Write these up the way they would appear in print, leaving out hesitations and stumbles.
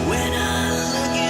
When I look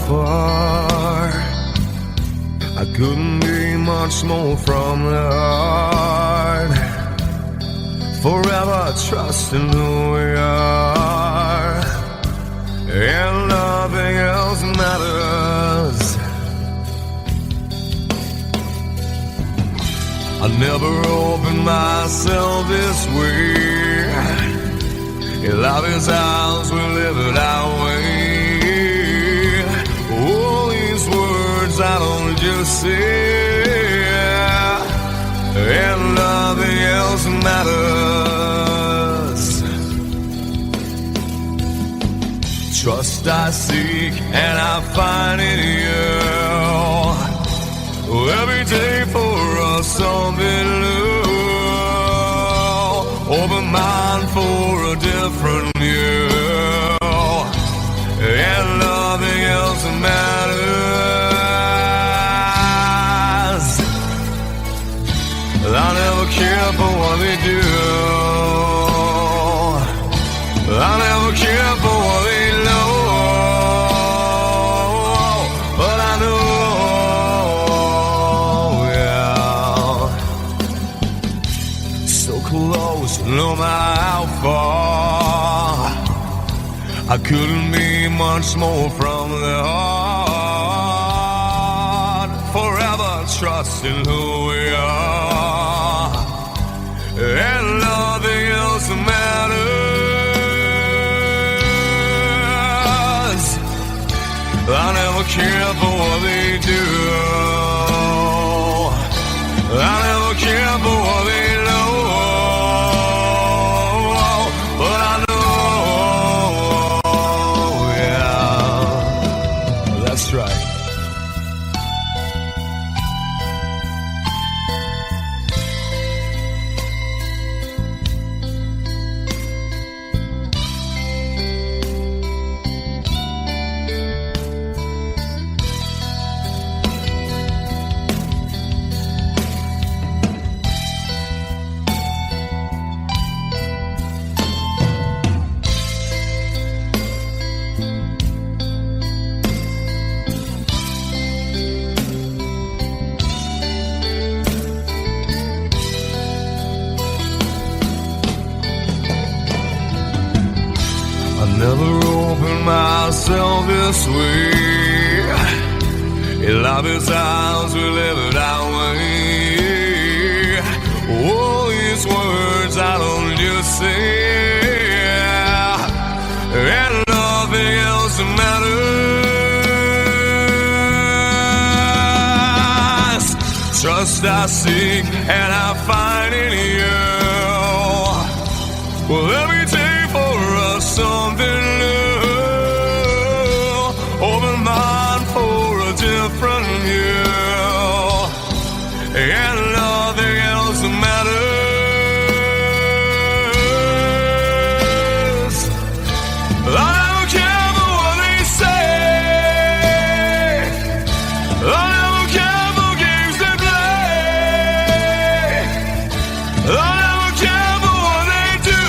far. I couldn't be much more from the heart. Forever trusting who we are, and nothing else matters. I never opened myself this way. Love is ours, we live it our way. All these words I don't just say, and nothing else matters. Trust I seek and I find in you. Every day for us something new. Open mind for a different view, and nothing else matters. I never care for what they do. I never care for what they know. But I know, yeah, so close, no matter how far. I couldn't be much more from the heart. Forever trusting who we are, and nothing else matters. I never care for what they do. I never care for what they know. But I know, yeah, that's right. Never opened myself this way. Love is ours, we live it our way. All these words I don't just say, and nothing else matters. Trust I seek and I find in you. Well, every day for us something new. Open mind for a different view, and nothing else matters. I don't care for what they say. I don't care for games they play. I don't care for what they do.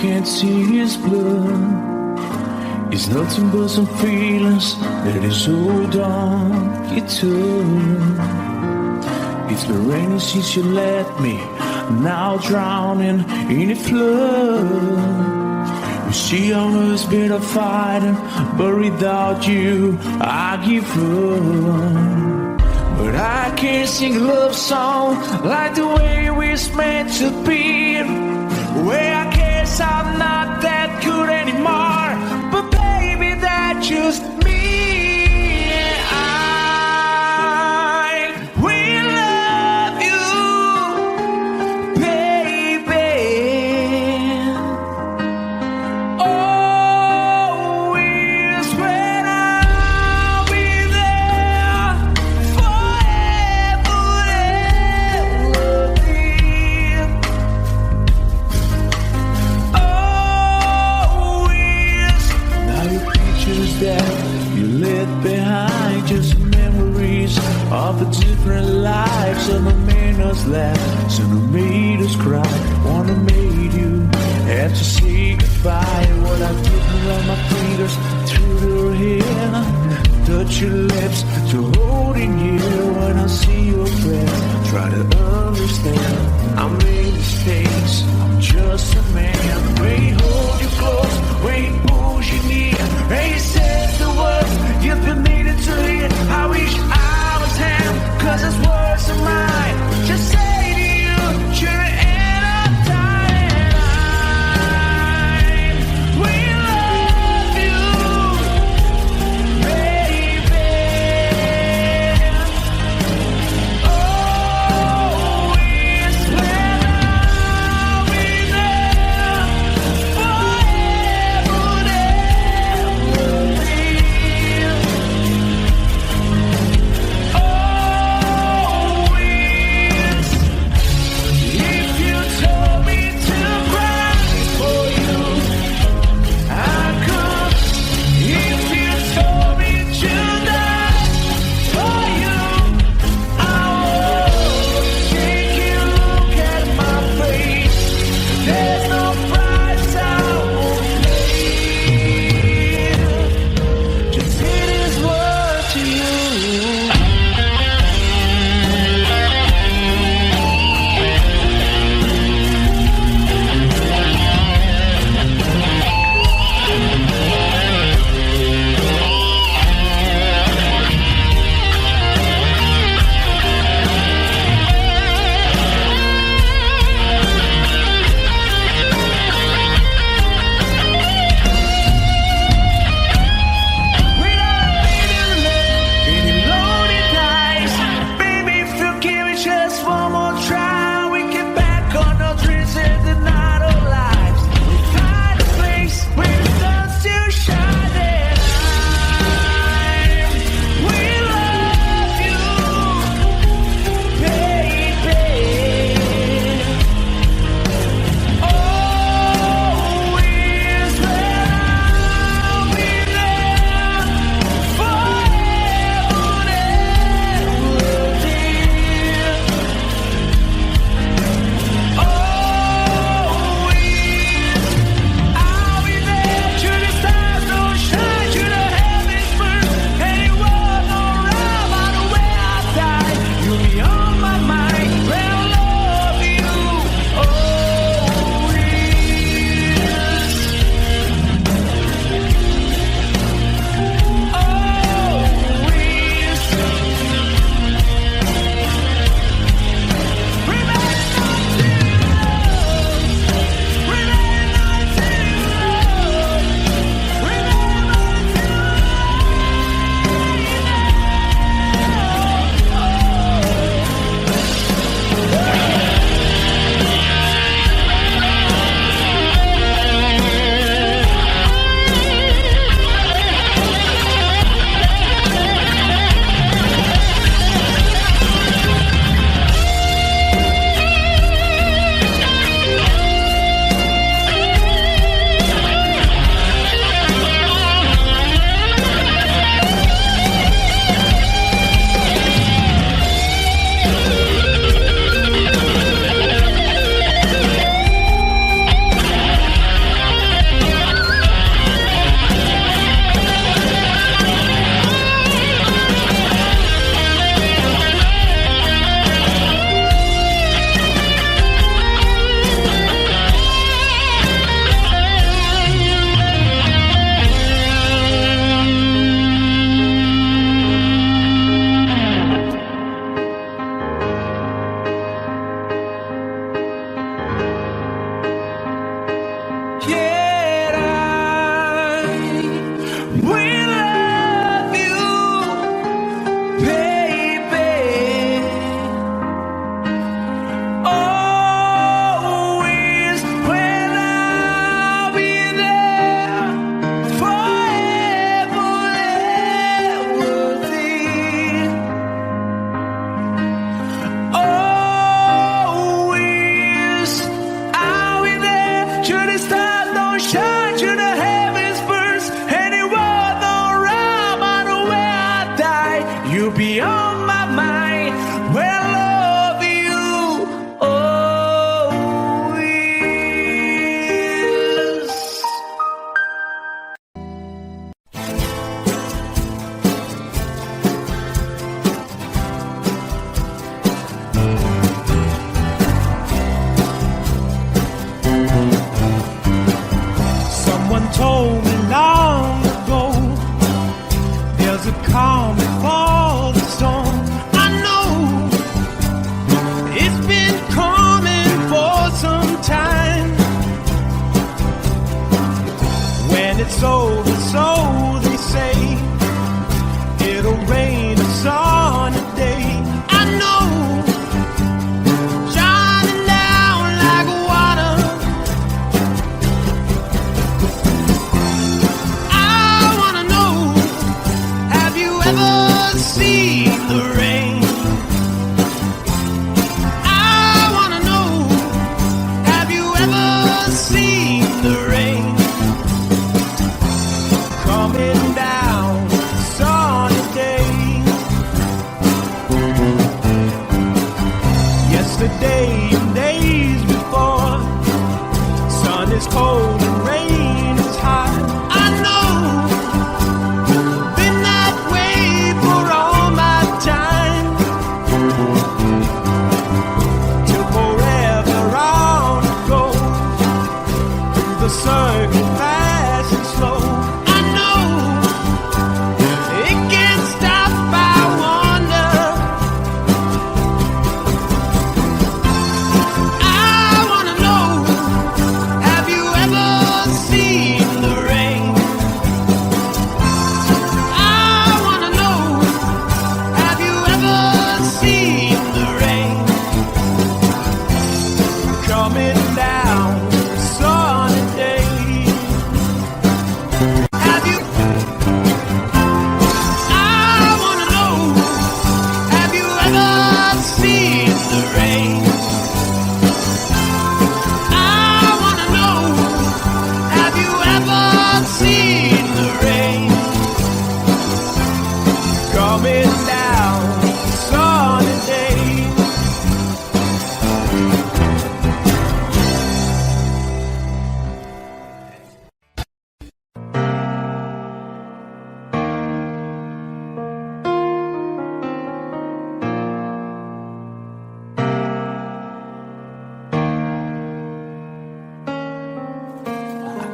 can't see his blood. It's nothing but some feelings that is so dark you turn. It's been raining since you left me, now drowning in a flood. You see, I was better fighting, but without you, I give up. But I can't sing a love song like the way we're meant to be. Where I guess I'm not that good anymore, but baby, that's just me. I will love you, baby. Always when I'll be there forever and ever. Always. Now your pictures that you left behind, just memories of the different lives. Some have made us laugh, some have made us cry. One have made you have to say goodbye. What I've given on my fingers through your hair, touch your lips to holding you. When I see your face, try to understand. I made mistakes, I'm just a man. When he hold you close, when he pulls you near, and he says the words you've been needing to hear. I wish I was him, 'cause his words are mine. Just say to you, you're in a time. We love you, baby.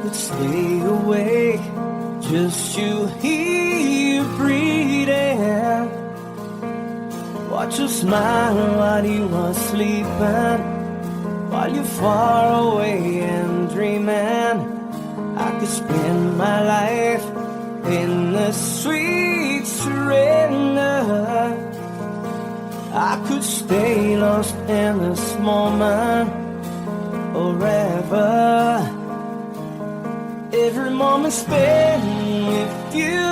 could stay awake just to hear you breathing. Watch you smile while you are sleeping, while you're far away and dreaming. I could spend my life in the sweet surrender. I could stay lost in this moment forever. Every moment spent with you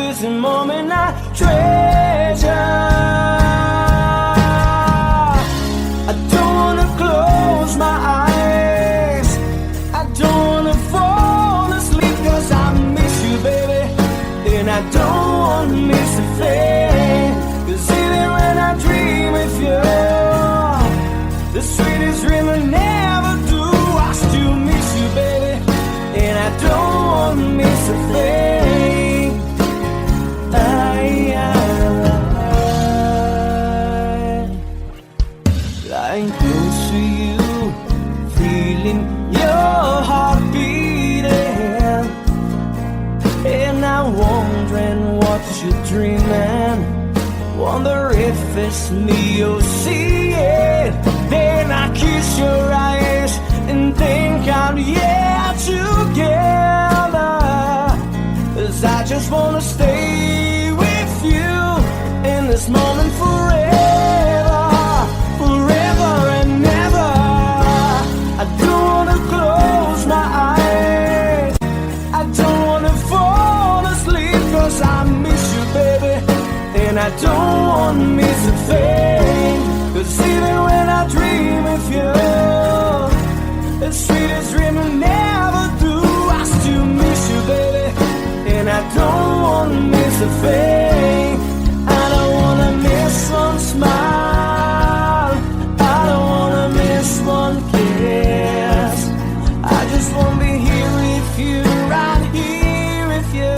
is a moment I treasure. I don't wanna close my eyes, I don't wanna fall asleep, cause I miss you, baby, and I don't wanna miss a thing. Cause even when I dream of you, the sweetest dream I never do, I still miss you, baby, and I don't wanna miss a thing. Lying close to you, feeling your heart beating, and I'm wondering what you're dreaming. Wonder if it's me you're seeing. Then I kiss your eyes and think I'm together. 'Cause I just wanna stay with you in this moment forever, forever and ever. I don't wanna close my eyes, I don't wanna fall asleep, 'cause I miss you, baby, and I don't wanna miss a thing. 'Cause even when I dream of you, the sweetest dream I never do, I still miss you, baby, and I don't wanna miss a thing. I don't wanna miss one smile, I don't wanna miss one kiss. I just wanna be here with you, right here with you,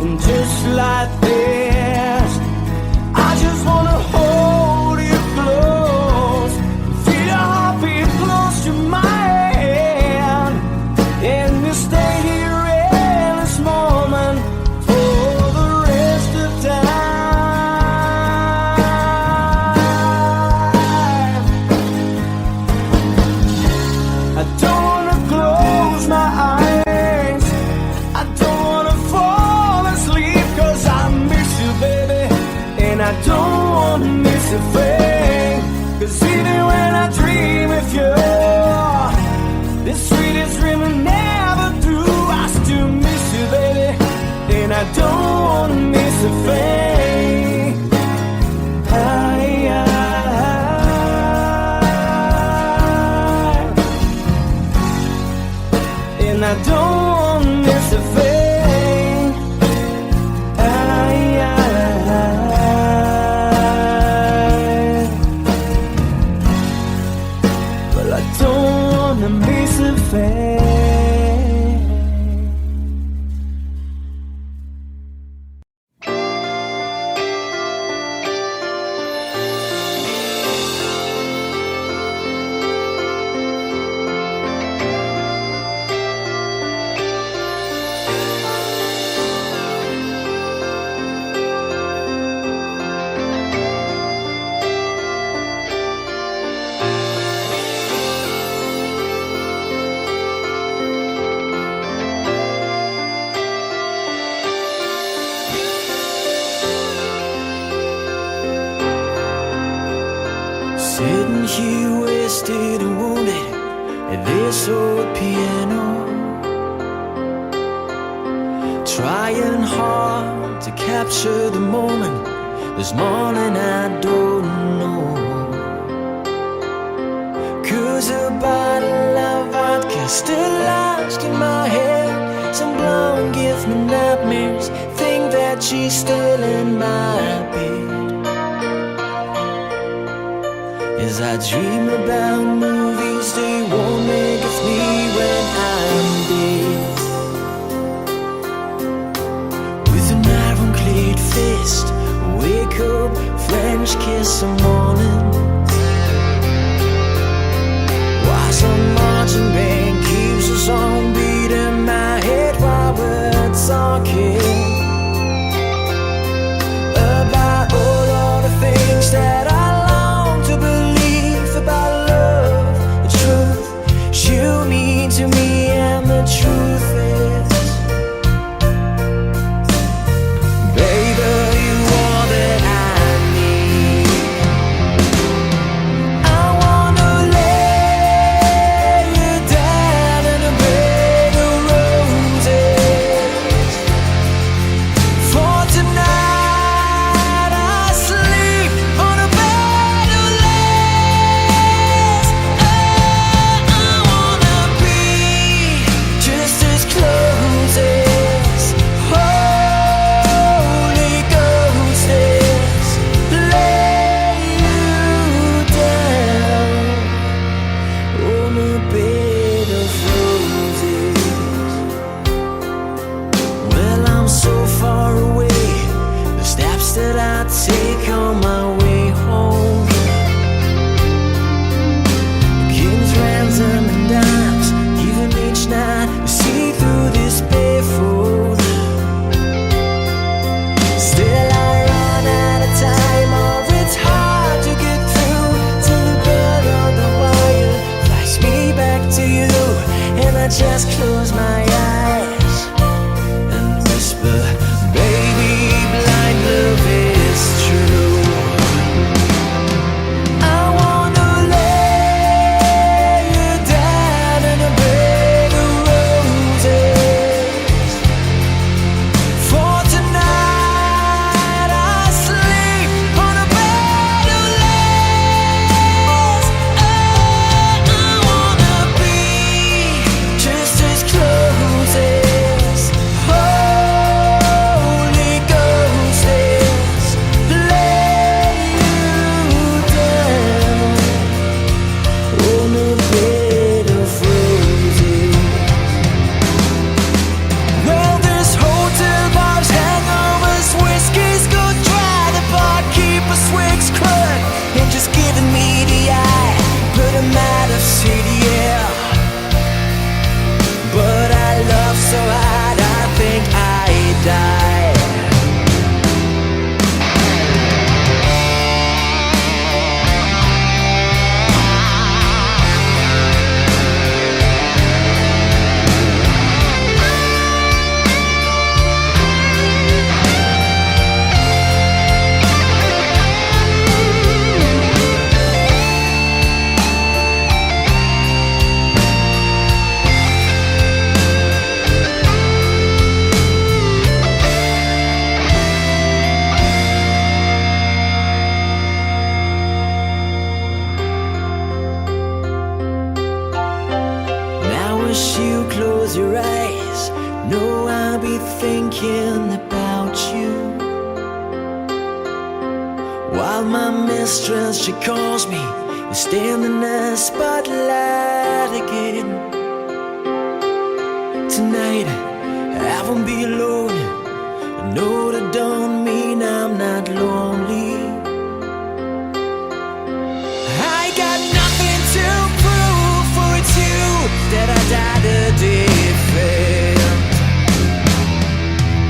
and just like this, I just wanna hold you close, feel your heartbeat close to mine, and we stay here in this moment for the rest of time. I don't wanna close my eyes, I don't wanna fall asleep, 'cause I miss you, baby, and I don't wanna miss a thing. 'Cause even when I dream of you, the sweetest dream I never do, I still miss you, baby, and I don't wanna miss a thing. And I don't wanna miss a thing. Well, I don't wanna miss a thing. Sitting here wasted and wounded at this old piano, trying hard to capture the moment. This morning I don't know, 'cause a bottle of vodka still lodged in my head. Some blonde gives me nightmares, think that she's still in my bed. As I dream about movies, they won't make of me when I'm dead. With an ironclad fist, wake up, French kiss the morning. Why some marching band keeps us on beating your eyes, know I'll be thinking about you. While my mistress, she calls me, you stand in the spotlight again. Tonight, I won't be alone. I know that don't mean I'm not lonely. I got nothing to prove, for it's you that I died a day failed.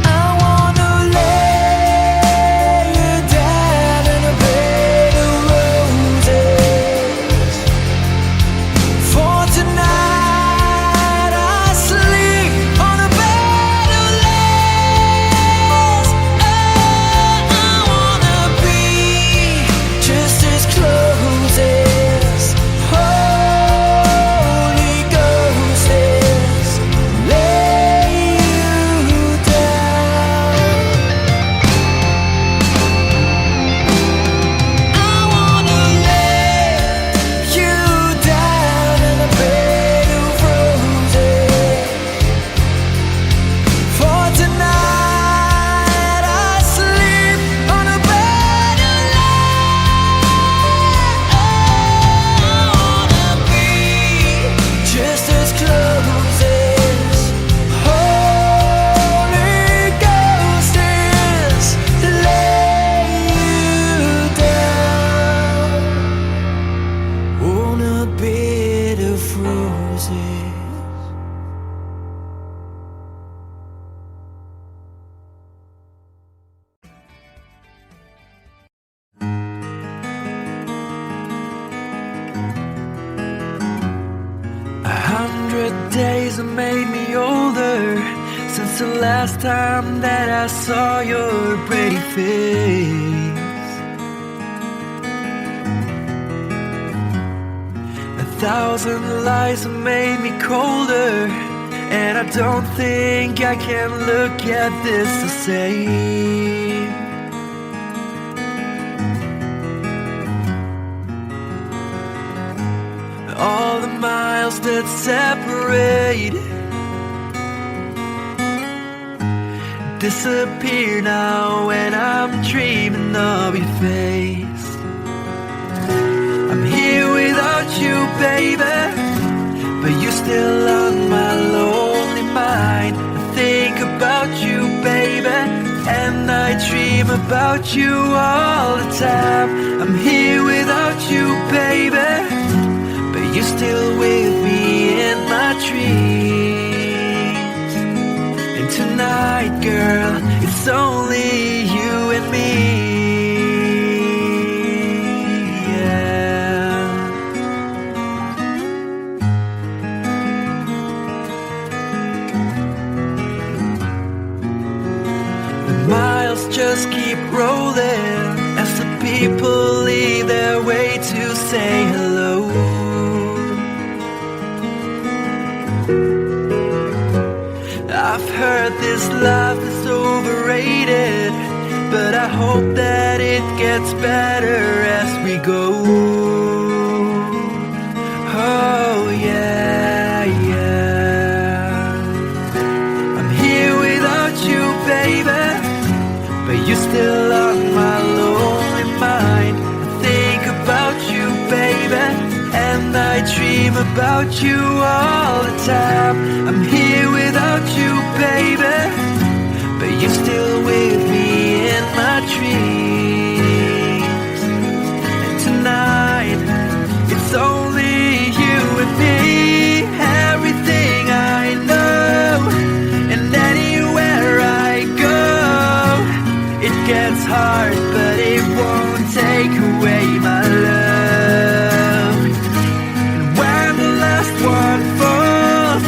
I wanna lay you down in a bed of roses. For tonight I sleep on a bed of lace. Oh, I wanna be just as close as Holy Ghost is. Lay you down. I wanna lay you down in a bed of roses. For tonight I sleep on a bed of lace. I wanna be just as close as Holy Ghost is. Lay you down on a bed of roses. A 100 days have made me older since the last time that I saw your pretty face. 1,000 lies have made me colder, and I don't think I can look at this the same. All the miles that separate disappear now when I'm dreaming of your face. I'm here without you, baby, but you're still on my lonely mind. I think about you, baby, and I dream about you all the time. I'm here without you, baby, but you're still with me in my dreams. And tonight, girl, it's only you and me. Yeah. The miles just keep rolling as the people leave their way to say hello. I've heard this life is overrated, but I hope that it gets better as we go. Oh yeah, yeah. I'm here without you, baby, but you're still on my lonely mind. I think about you, baby, and I dream about you all the time. I'm here without you, baby, but you're still with me in my dreams. And tonight, it's only you and me. Everything I know, and anywhere I go, it gets hard, but it won't take away my love. And when the last one falls,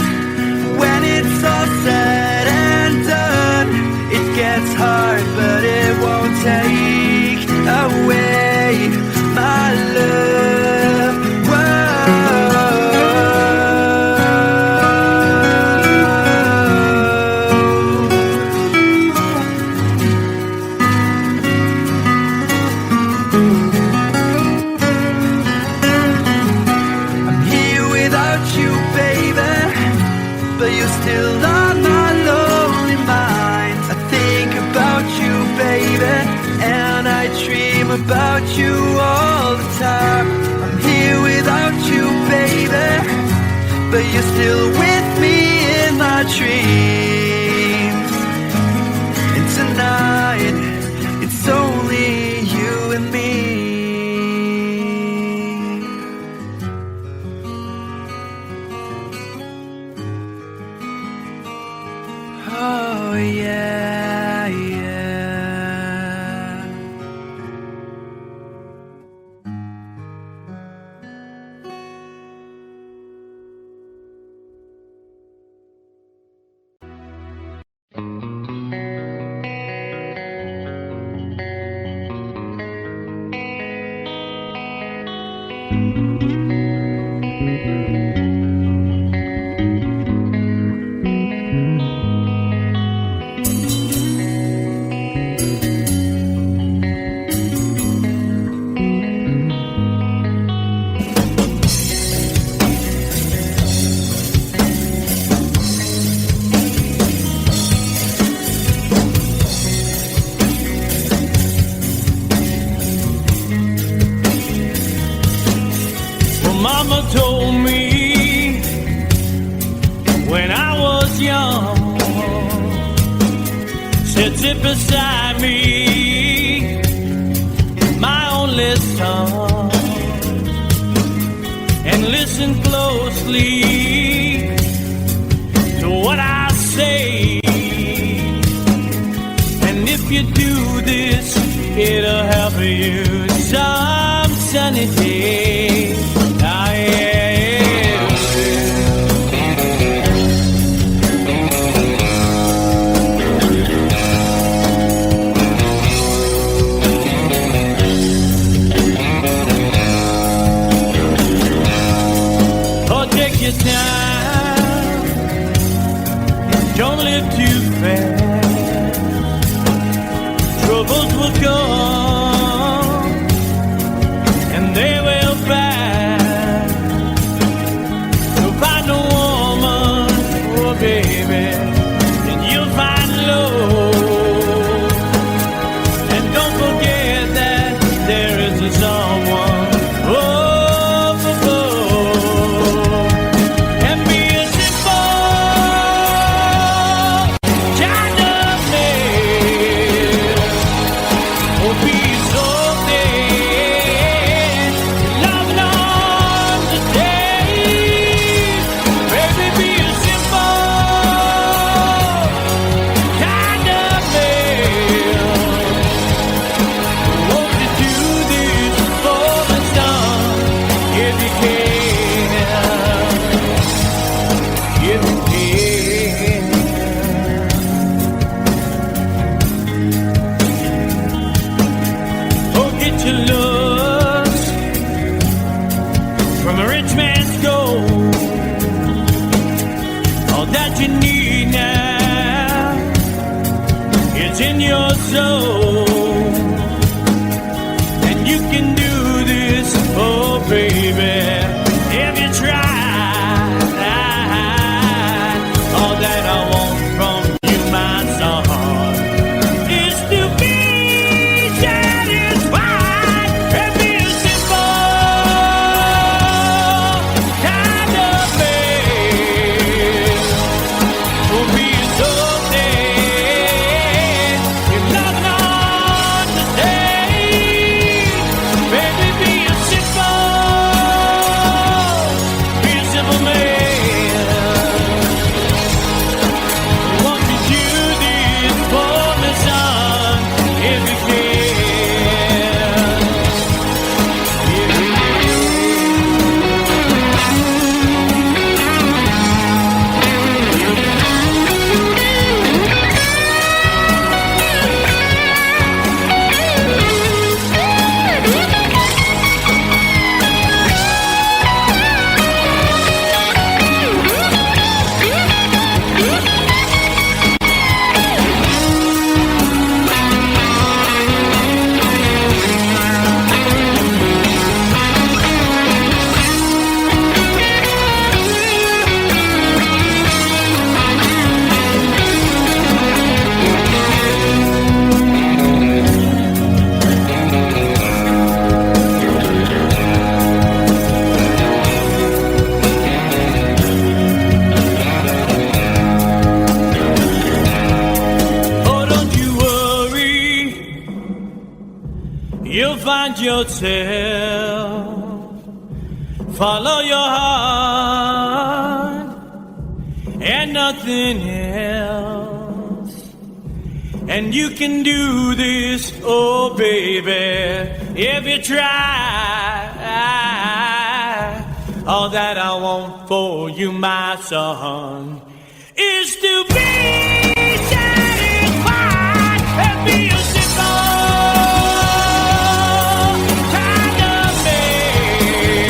when it's all said and done, it gets hard, but it won't take away my love. Whoa. Mama told me when I was young, said sit beside me, my only son, and listen closely to what I say. And if you do this, it'll help you some sunny day. Time. Don't live too fast. Troubles will come and they will pass. So find a woman, oh baby, and you'll find love. And don't forget that there is a someone. Yourself, follow your heart and nothing else, and you can do this, oh baby, if you try. All that I want for you, my son, is to be satisfied and be a simple kind of man.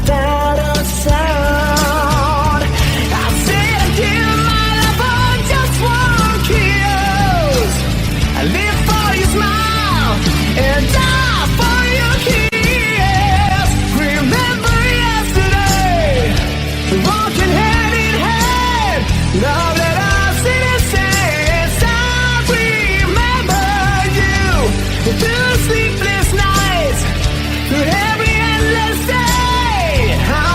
without a sound. I said I'd give my life for just one kiss. I live for your smile and die for your kiss. Remember yesterday, walking hand in hand. Now that I've seen it since, I remember you. Through sleepless nights, through every endless day, I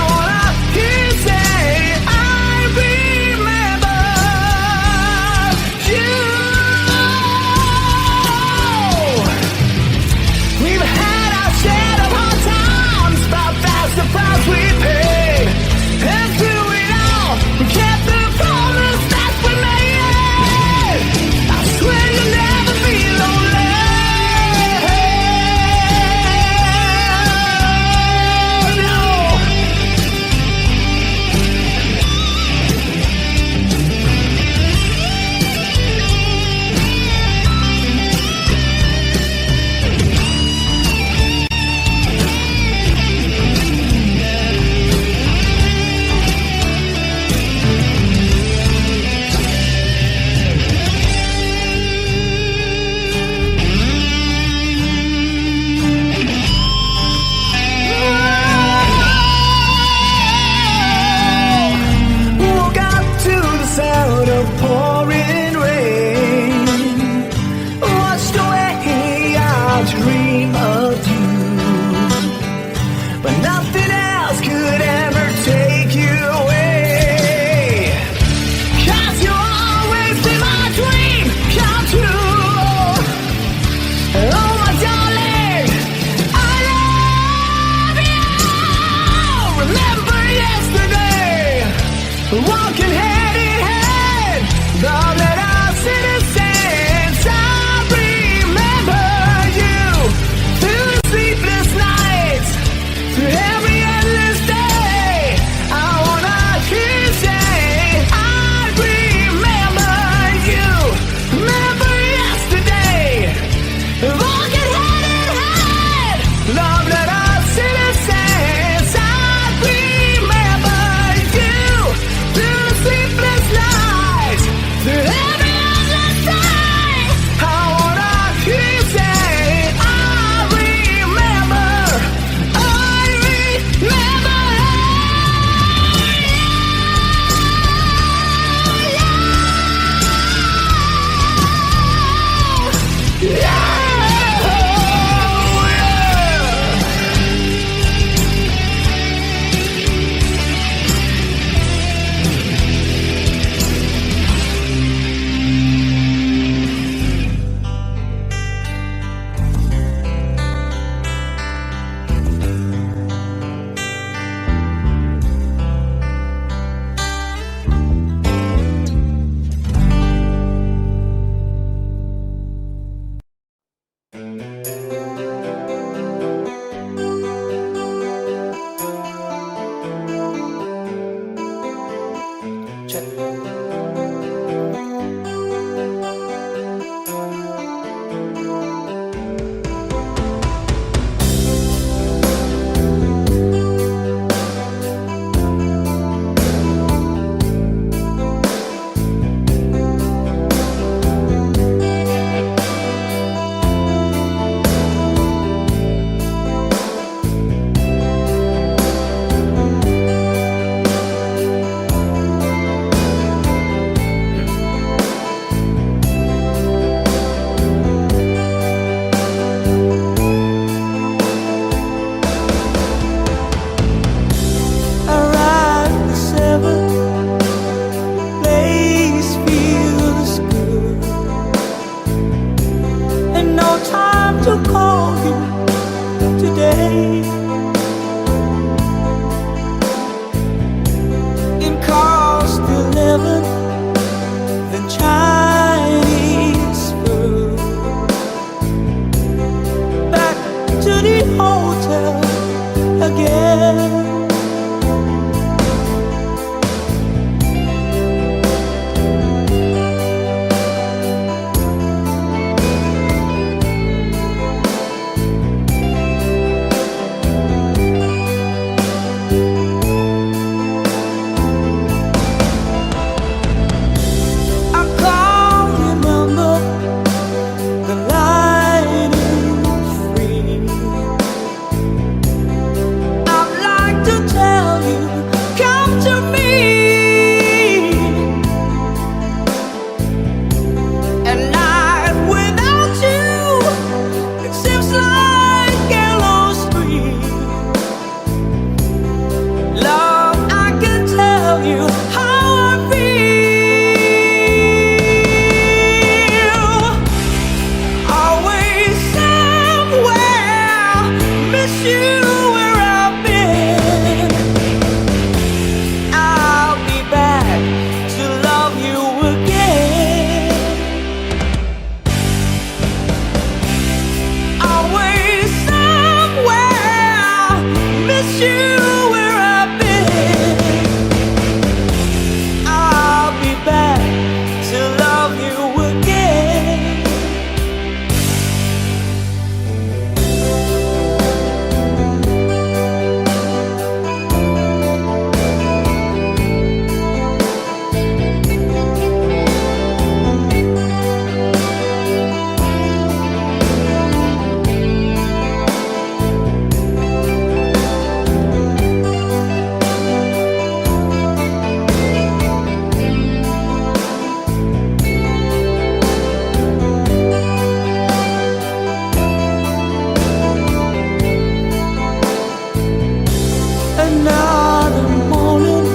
another morning,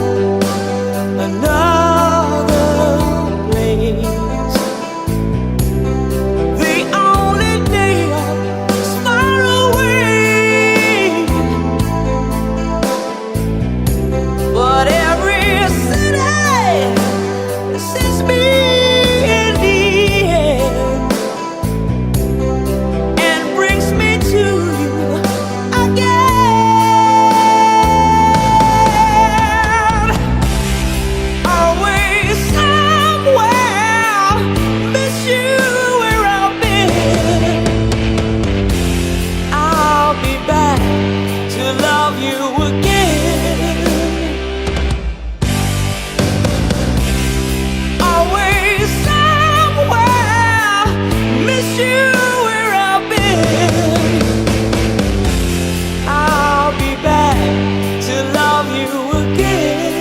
another place. The only day is far away, but every city sends me in the end and brings me to you again. Always somewhere, miss you where I've been. I'll be back to love you again. Always somewhere, miss you where I've been. I'll be back to love you again.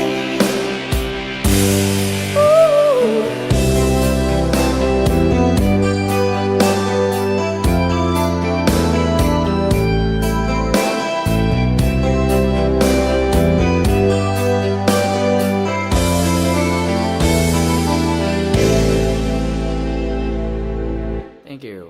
Ooh. Thank you.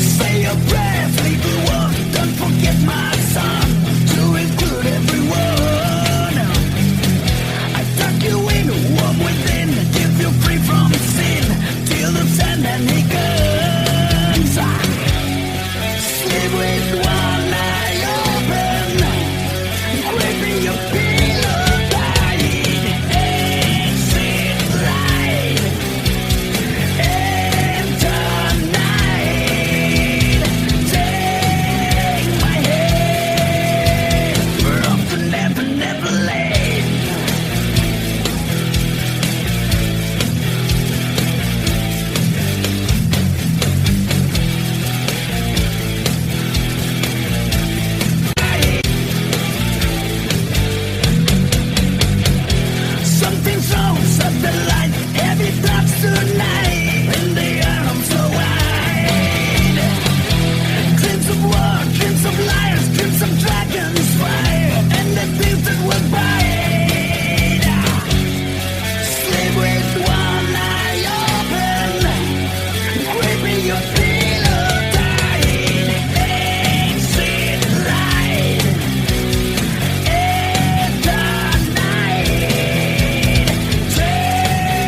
Say your prayers, little one. Don't forget my son, to include everyone. I tuck you in, warm within, keep you free from sin, till the sand and he comes. Sleep with one eye open, gripping your pillow tight, exit light, enter night. Take my hand, we're off to never, never late. Something so set the light, heavy thoughts tonight, in the arms so wide. Glimpse of war, glimpse of liars, glimpse of dragons fire, and the things that will bite. Sleep with one eye open, gripping your pillow tight, exit light, enter night. Take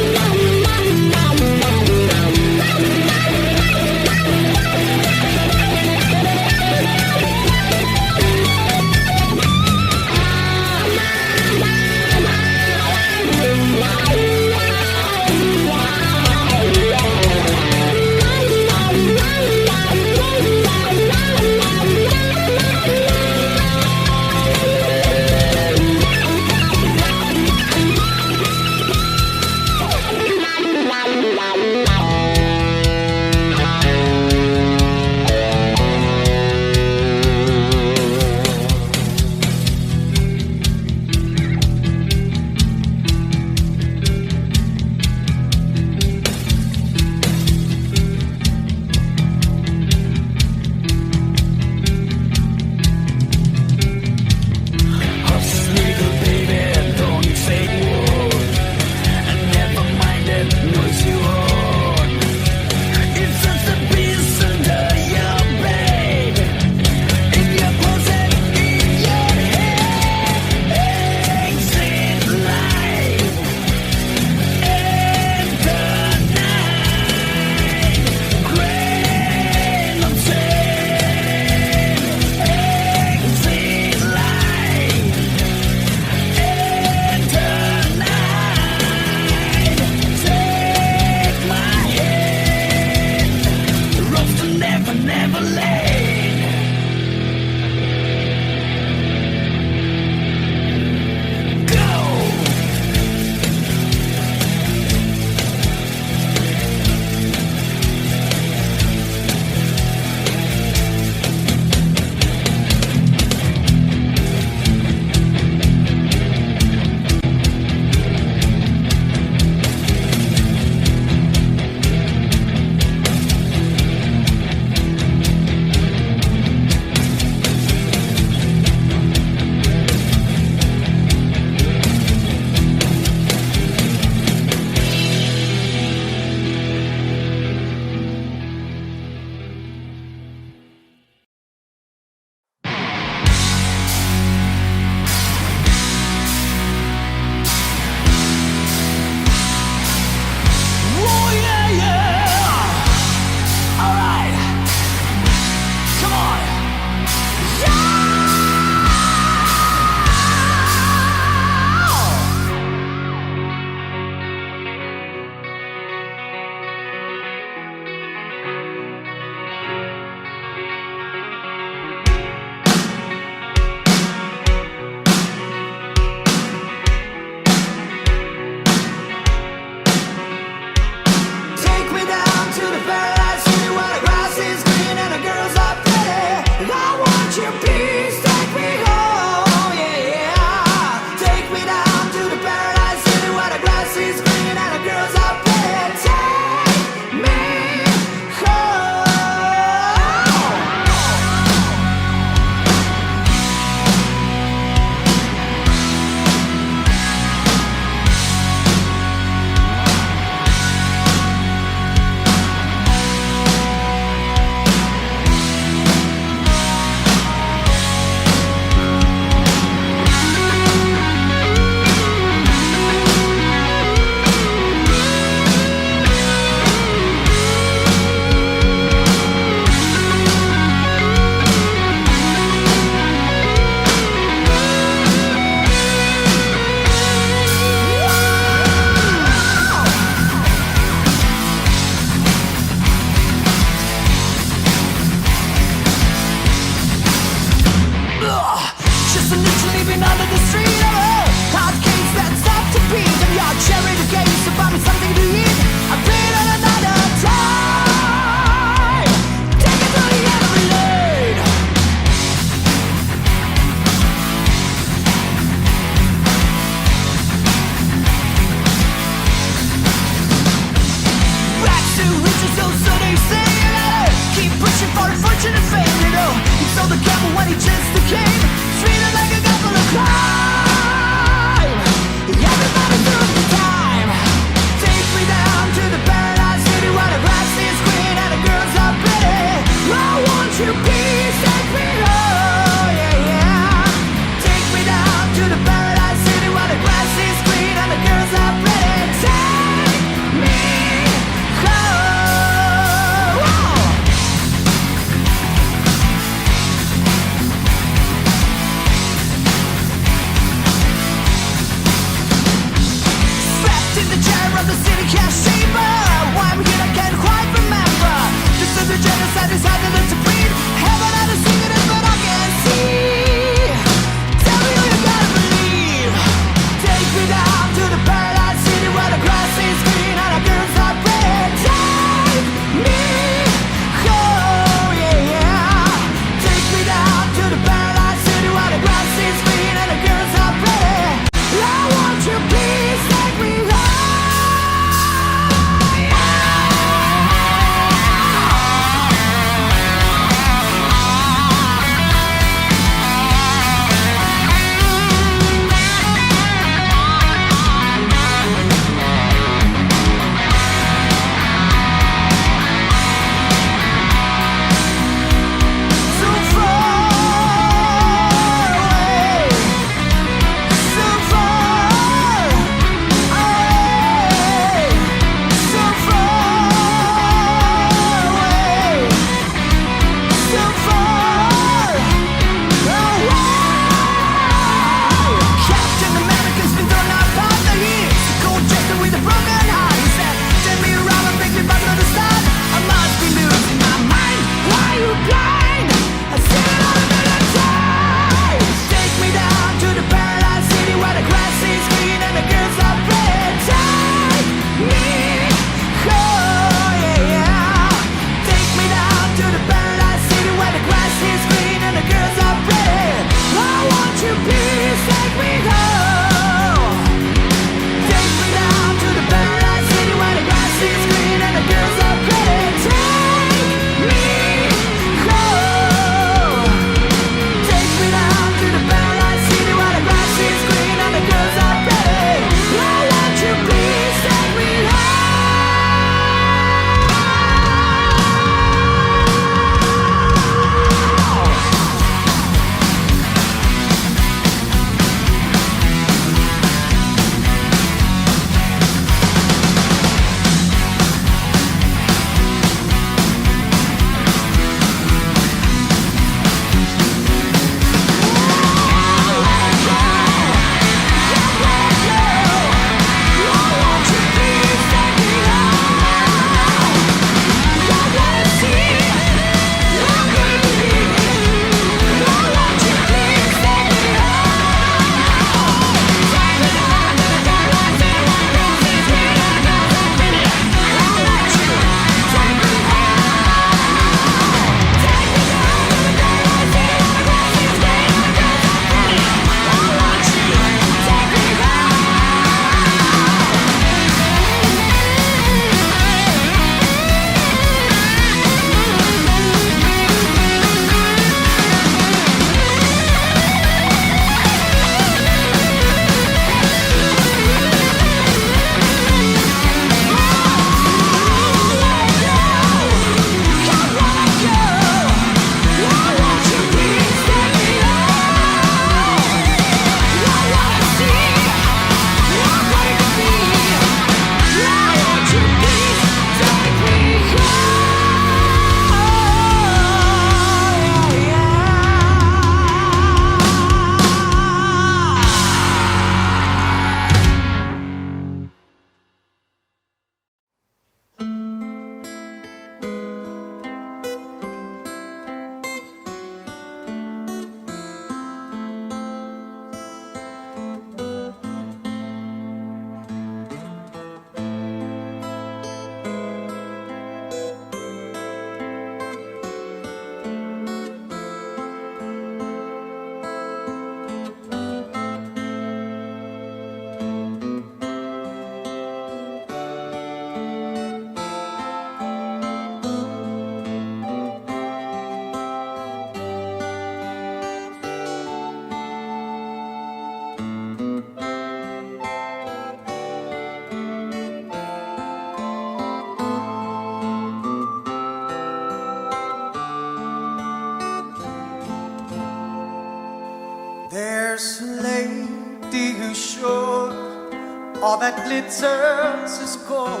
that glitters is gold,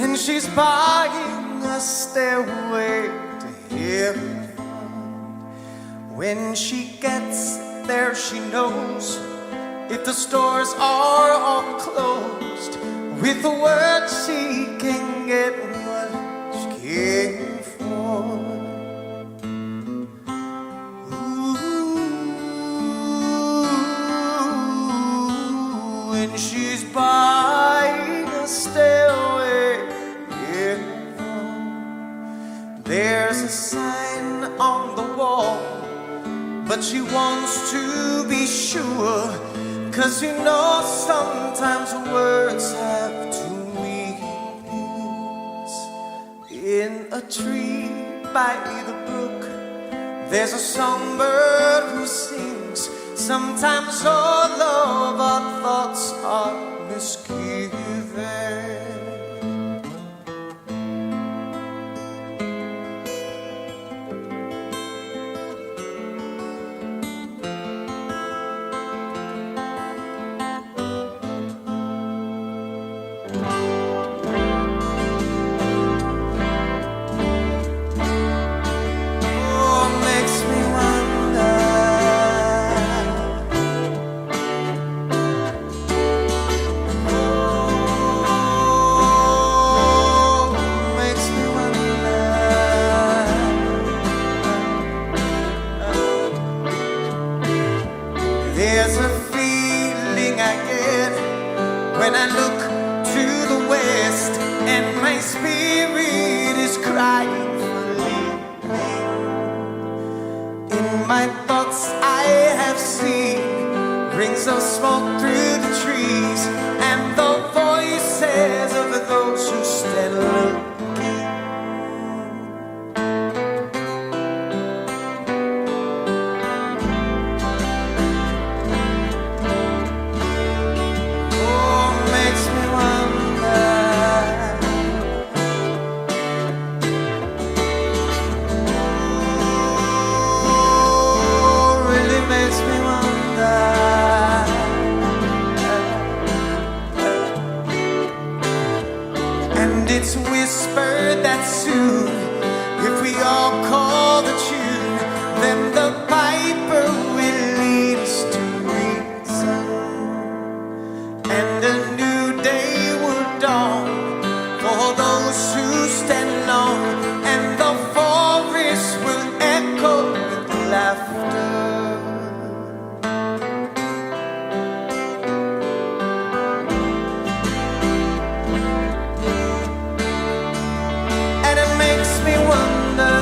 and she's buying a stairway to heaven. When she gets there, she knows if the stores are all closed, with the word she can get what she came for. Ooh, when she's buying a stairway, yeah. There's a sign on the wall, but she wants to be sure, 'cause you know sometimes words have two meanings. In a tree by the brook, there's a songbird who sings. Sometimes all of our thoughts are misgiven. There's a feeling I get when I look to the west, and my spirit is crying for leaving. In my thoughts I have seen rings of smoke through the trees, and the voices of those who stand looking. It's whispered that soon, if we all call the tune, then the piper will lead us to reason, and a new day will dawn for those who stand alone, and the forest will echo with laughter. Makes me wonder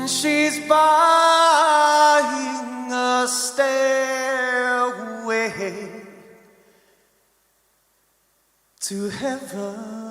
She's buying a stairway to heaven.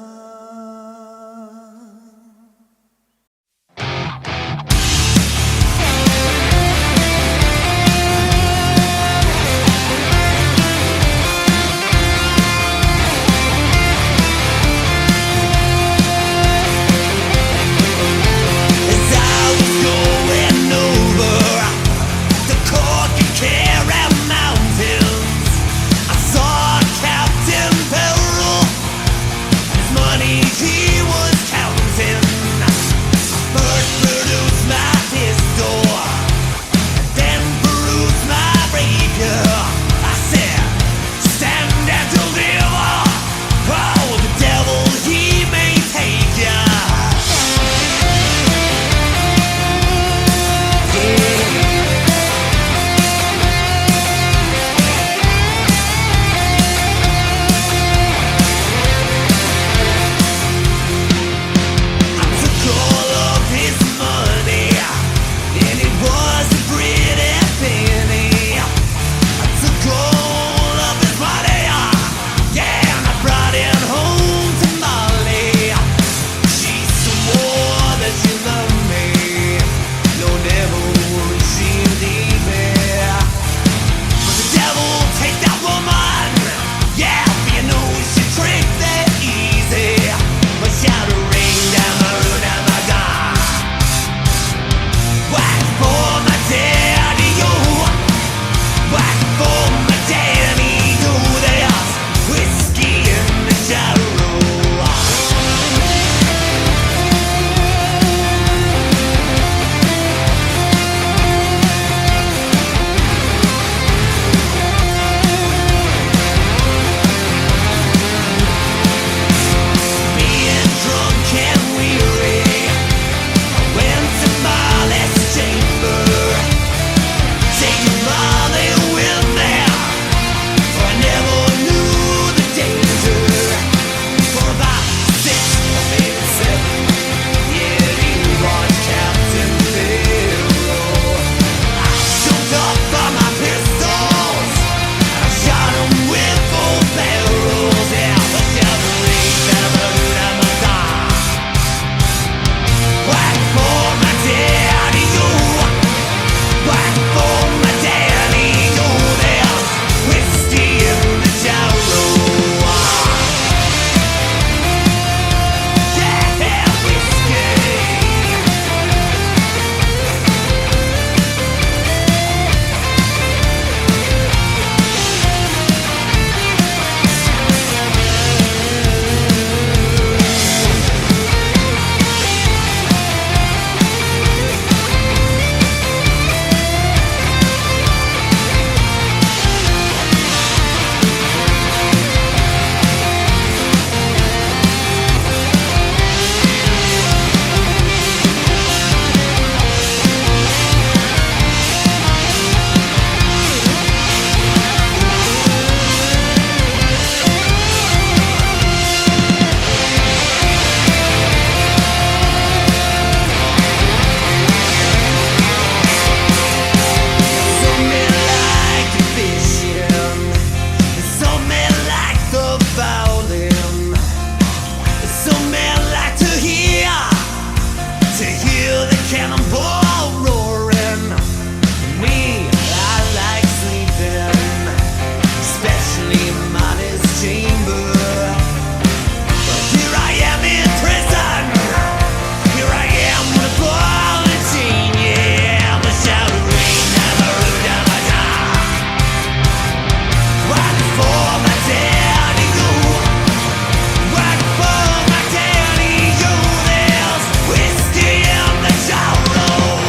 Whiskey in the shower.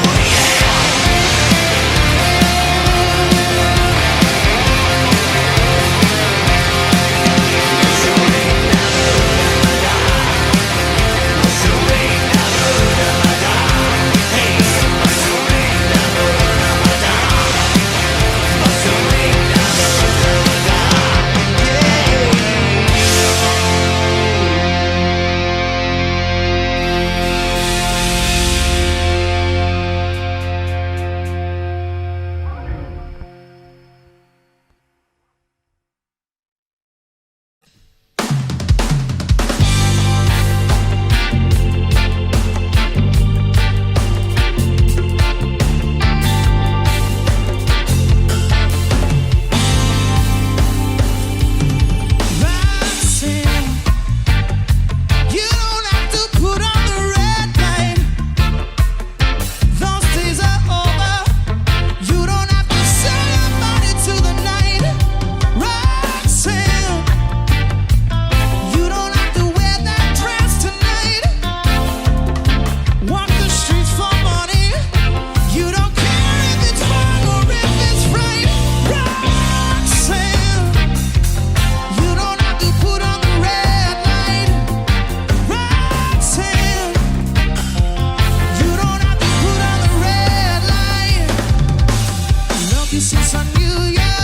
since I knew you.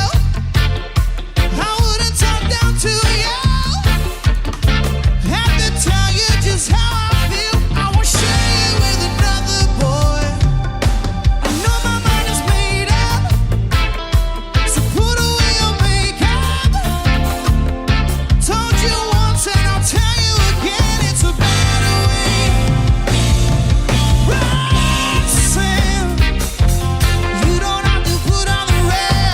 I wouldn't talk down to you. Have to tell you just how I feel. I won't share you with another boy. I know my mind is made up, so put away your makeup. Told you once and I'll tell you again, it's a better way. Roxanne, you don't have to put on the red.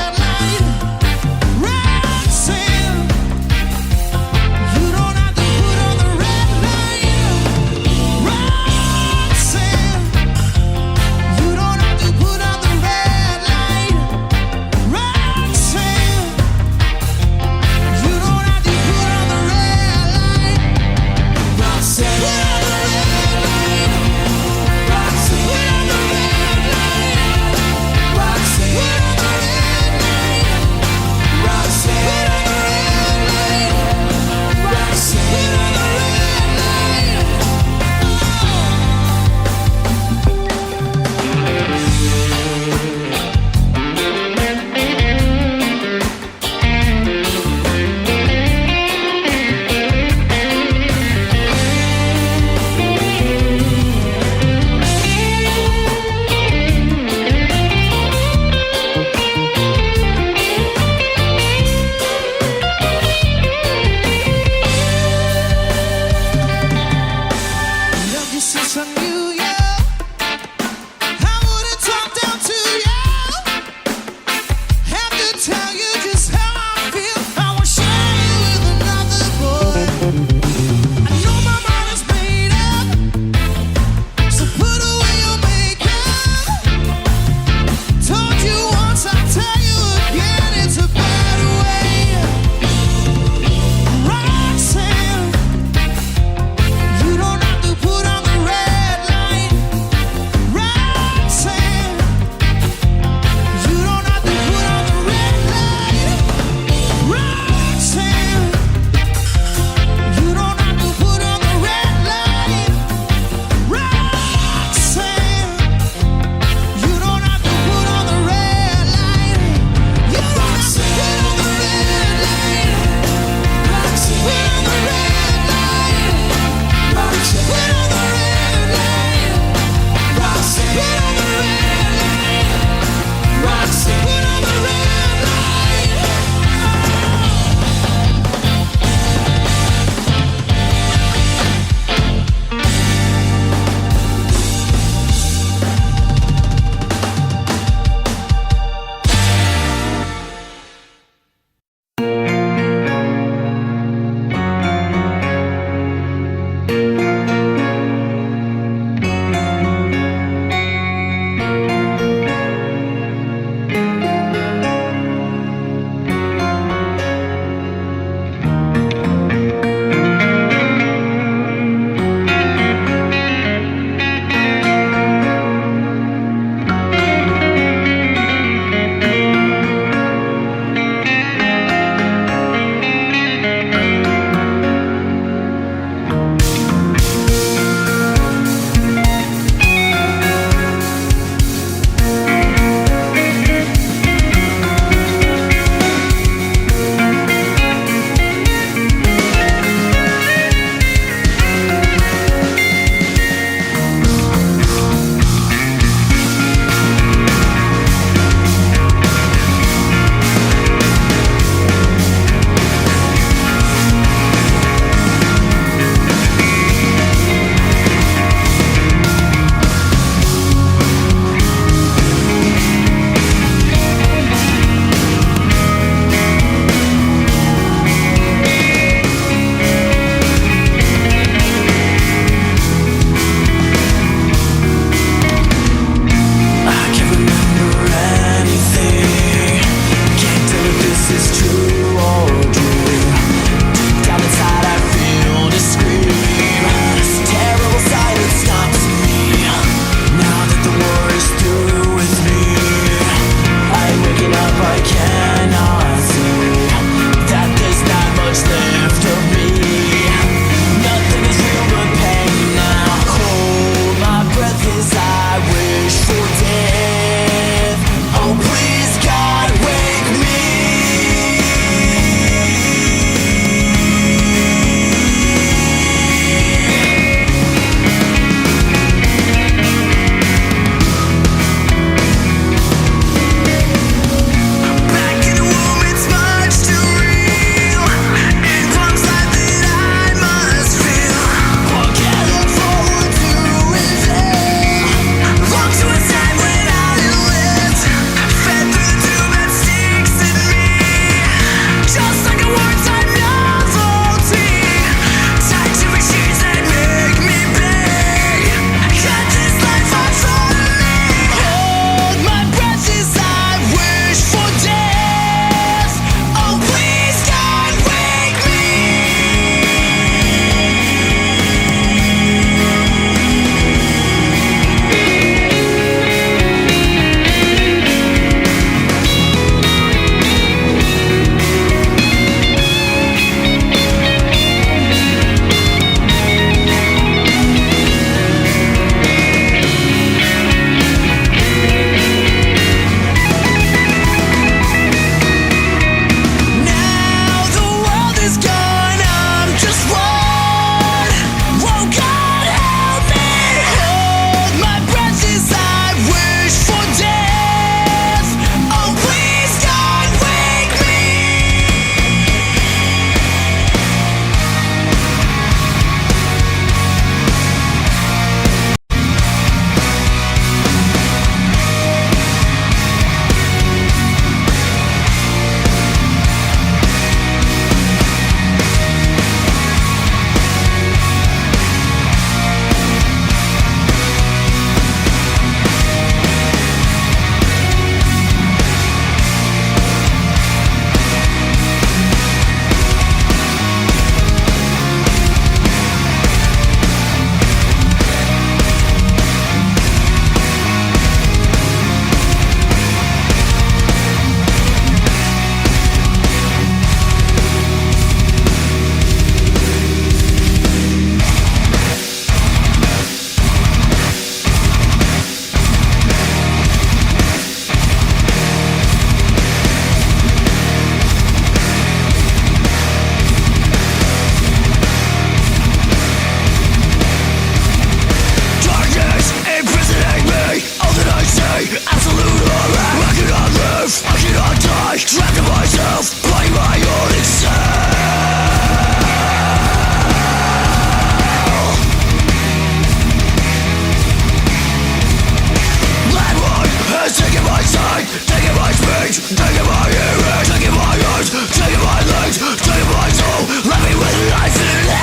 Taking my ears, taking my eyes, taking my legs, taking my soul. Let me with life in it.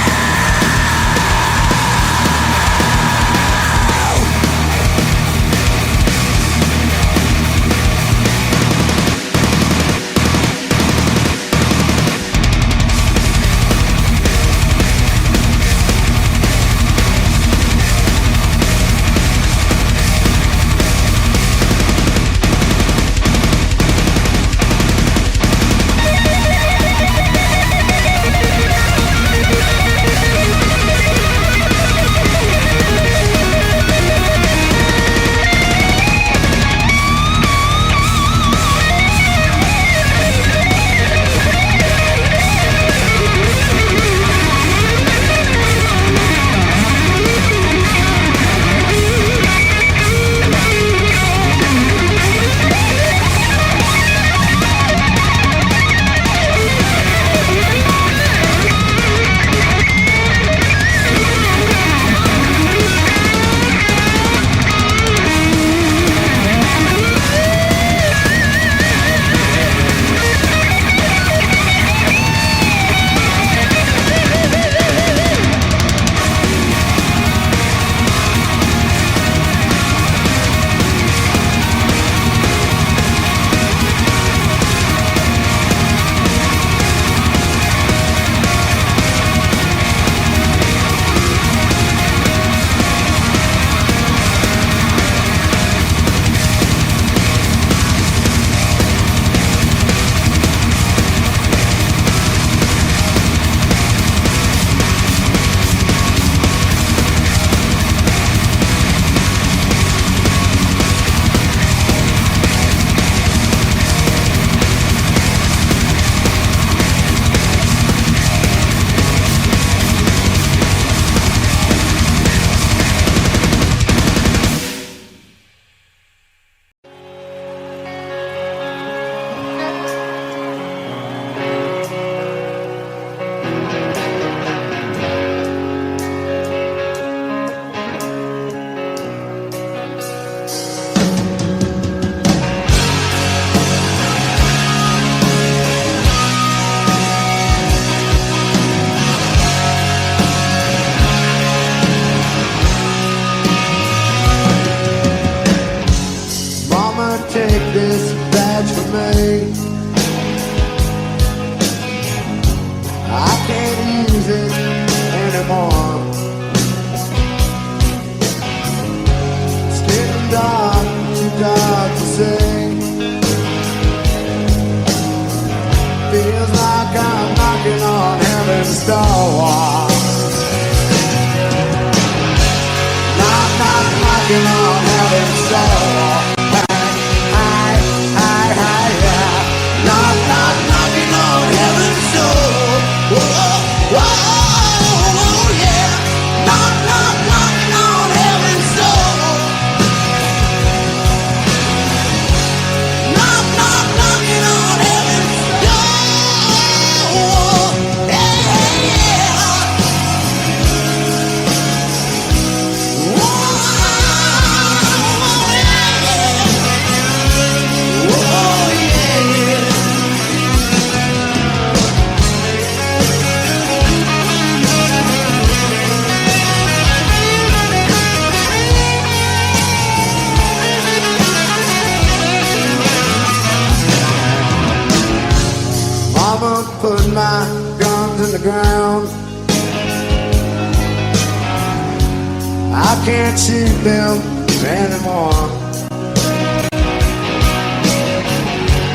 Can't see them anymore.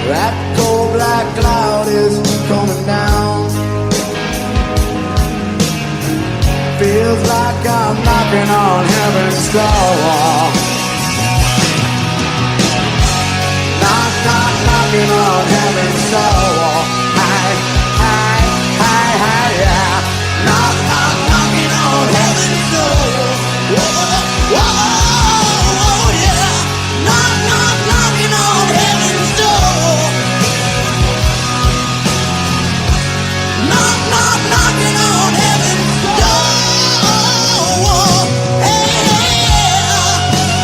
That cold black cloud is coming down. Feels like I'm knocking on heaven's door. Knock, knock, knocking on heaven's door. Hi, hi, hi, hi, yeah. Knock, knock, knocking on heaven's door. Whoa, whoa, yeah. Knock, knock, knocking on heaven's door. Knock, knock, knocking on heaven's door. Hey, yeah.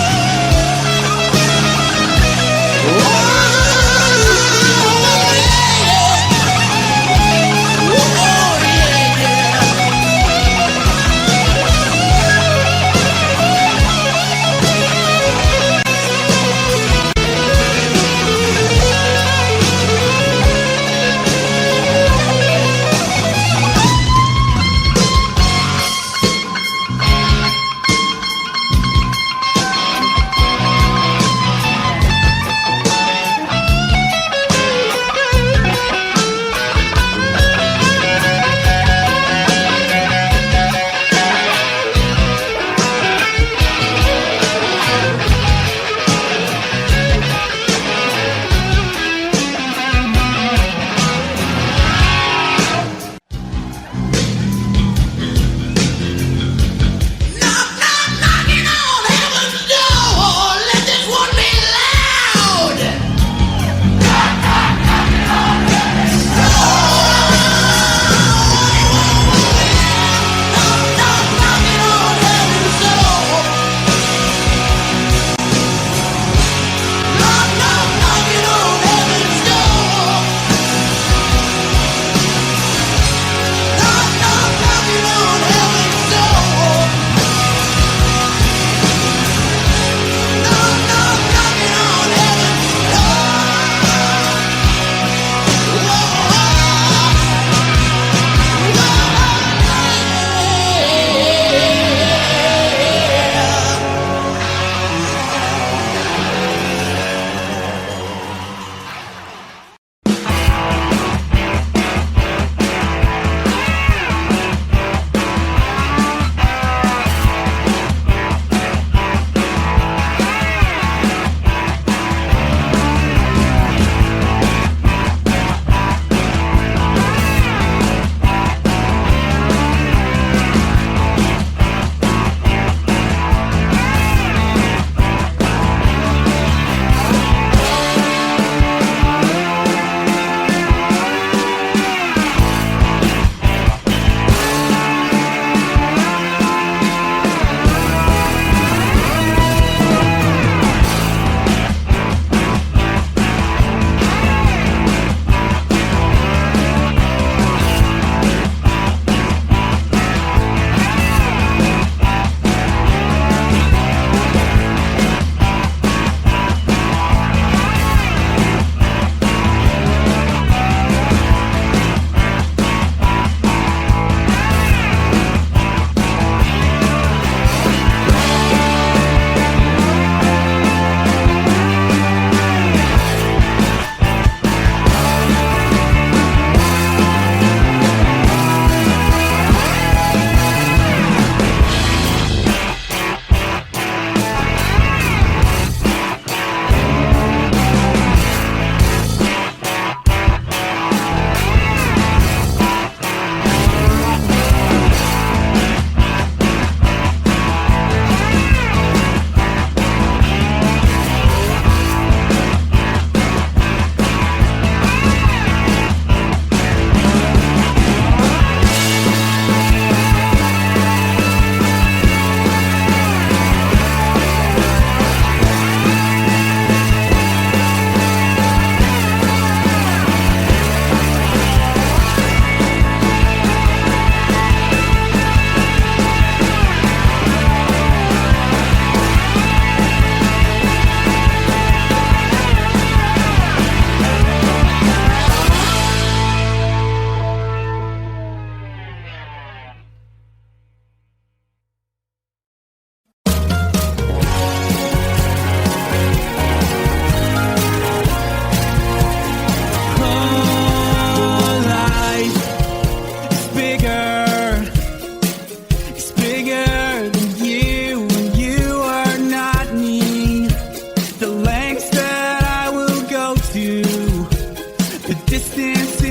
distance